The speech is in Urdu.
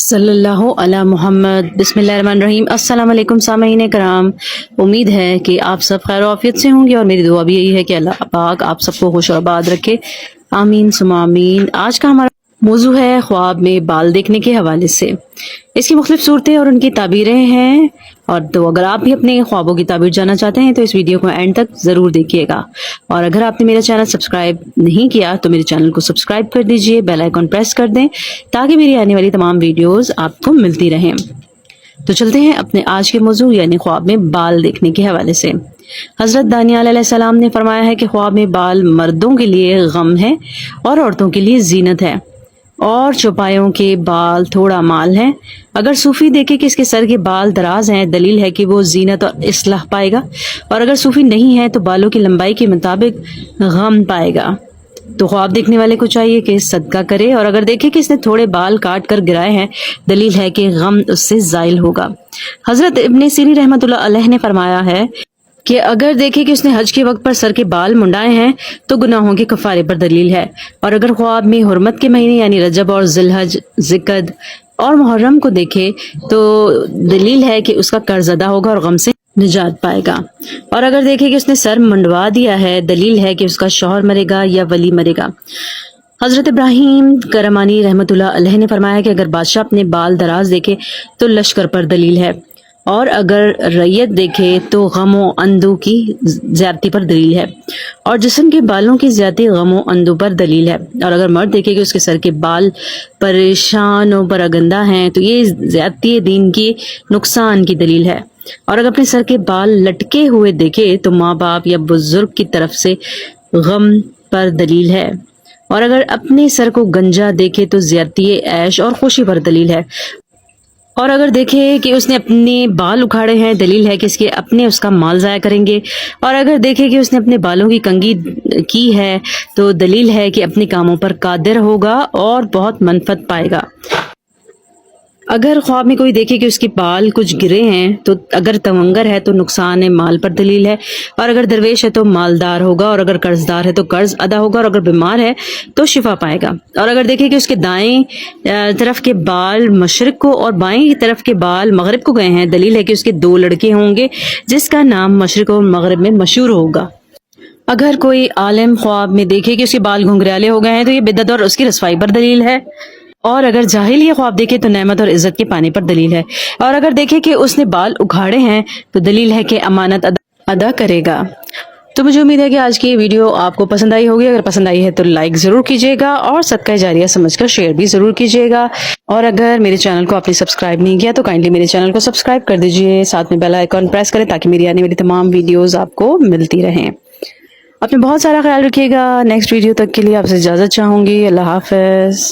صلی اللہ علی محمد۔ بسم اللہ الرحمن الرحیم۔ السلام علیکم سامعین کرام، امید ہے کہ آپ سب خیر و عافیت سے ہوں گے اور میری دعا بھی یہی ہے کہ اللہ پاک آپ سب کو خوش و آباد رکھے، آمین ثم آمین۔ آج کا ہمارا موضوع ہے خواب میں بال دیکھنے کے حوالے سے۔ اس کی مختلف صورتیں اور ان کی تعبیریں ہیں، اور تو اگر آپ بھی اپنے خوابوں کی تعبیر جاننا چاہتے ہیں تو اس ویڈیو کو اینڈ تک ضرور دیکھیے گا، اور اگر آپ نے میرا چینل سبسکرائب نہیں کیا تو میرے چینل کو سبسکرائب کر دیجئے، بیل آئیکن پریس کر دیں تاکہ میری آنے والی تمام ویڈیوز آپ کو ملتی رہیں۔ تو چلتے ہیں اپنے آج کے موضوع یعنی خواب میں بال دیکھنے کے حوالے سے۔ حضرت دانیال علیہ السلام نے فرمایا ہے کہ خواب میں بال مردوں کے لیے غم ہے اور عورتوں کے لیے زینت ہے، اور چوپایوں کے بال تھوڑا مال ہے۔ اگر صوفی دیکھے کہ اس کے سر کے بال دراز ہیں، دلیل ہے کہ وہ زینت اور اصلاح پائے گا، اور اگر صوفی نہیں ہے تو بالوں کی لمبائی کے مطابق غم پائے گا۔ تو خواب دیکھنے والے کو چاہیے کہ صدقہ کرے، اور اگر دیکھے کہ اس نے تھوڑے بال کاٹ کر گرائے ہیں، دلیل ہے کہ غم اس سے زائل ہوگا۔ حضرت ابن سیرین رحمۃ اللہ علیہ نے فرمایا ہے کہ اگر دیکھے کہ اس نے حج کے وقت پر سر کے بال منڈائے ہیں تو گناہوں کے کفارے پر دلیل ہے، اور اگر خواب میں حرمت کے مہینے یعنی رجب اور ذی الحج، ذی اور محرم کو دیکھے تو دلیل ہے کہ اس کا قرض ادا ہوگا اور غم سے نجات پائے گا، اور اگر دیکھے کہ اس نے سر منڈوا دیا ہے، دلیل ہے کہ اس کا شوہر مرے گا یا ولی مرے گا۔ حضرت ابراہیم کرمانی رحمۃ اللہ علیہ نے فرمایا کہ اگر بادشاہ اپنے بال دراز دیکھے تو لشکر پر دلیل ہے، اور اگر ریت دیکھے تو غم و اندو کی زیادتی پر دلیل ہے، اور جسم کے بالوں کی زیادتی غم و اندو پر دلیل ہے، اور اگر مرد دیکھے کہ اس کے سر کے بال پریشان و پراگندہ ہیں تو یہ زیادتی دین کی نقصان کی دلیل ہے، اور اگر اپنے سر کے بال لٹکے ہوئے دیکھے تو ماں باپ یا بزرگ کی طرف سے غم پر دلیل ہے، اور اگر اپنے سر کو گنجا دیکھے تو زیادتی عیش اور خوشی پر دلیل ہے، اور اگر دیکھے کہ اس نے اپنے بال اکھاڑے ہیں، دلیل ہے کہ اس کا مال ضائع کریں گے، اور اگر دیکھے کہ اس نے اپنے بالوں کی کنگھی کی ہے تو دلیل ہے کہ اپنے کاموں پر قادر ہوگا اور بہت منفعت پائے گا۔ اگر خواب میں کوئی دیکھے کہ اس کے بال کچھ گرے ہیں تو اگر تونگر ہے تو نقصان مال پر دلیل ہے، اور اگر درویش ہے تو مالدار ہوگا، اور اگر قرض دار ہے تو قرض ادا ہوگا، اور اگر بیمار ہے تو شفا پائے گا، اور اگر دیکھے کہ اس کے دائیں طرف کے بال مشرق کو اور بائیں طرف کے بال مغرب کو گئے ہیں، دلیل ہے کہ اس کے 2 لڑکے ہوں گے جس کا نام مشرق اور مغرب میں مشہور ہوگا۔ اگر کوئی عالم خواب میں دیکھے کہ اس کے بال گھنگریالے ہو گئے ہیں تو یہ بدعت اور اس کی رسوائی پر دلیل ہے، اور اگر جاہل یہ خواب دیکھے تو نعمت اور عزت کے پانے پر دلیل ہے، اور اگر دیکھے کہ اس نے بال اکھاڑے ہیں تو دلیل ہے کہ امانت ادا کرے گا۔ تو مجھے امید ہے کہ آج کی ویڈیو آپ کو پسند آئی ہوگی۔ اگر پسند آئی ہے تو لائک ضرور کیجیے گا، اور صدقہ جاریہ سمجھ کر شیئر بھی ضرور کیجیے گا، اور اگر میرے چینل کو آپ نے سبسکرائب نہیں کیا تو کائنڈلی میرے چینل کو سبسکرائب کر دیجیے، ساتھ میں بیل آئیکن پریس کریں تاکہ میری آنے والی تمام ویڈیوز آپ کو ملتی رہیں۔ اپنے بہت سارا خیال رکھیے گا۔ نیکسٹ ویڈیو تک کے لیے آپ سے اجازت چاہوں گی۔ اللہ حافظ۔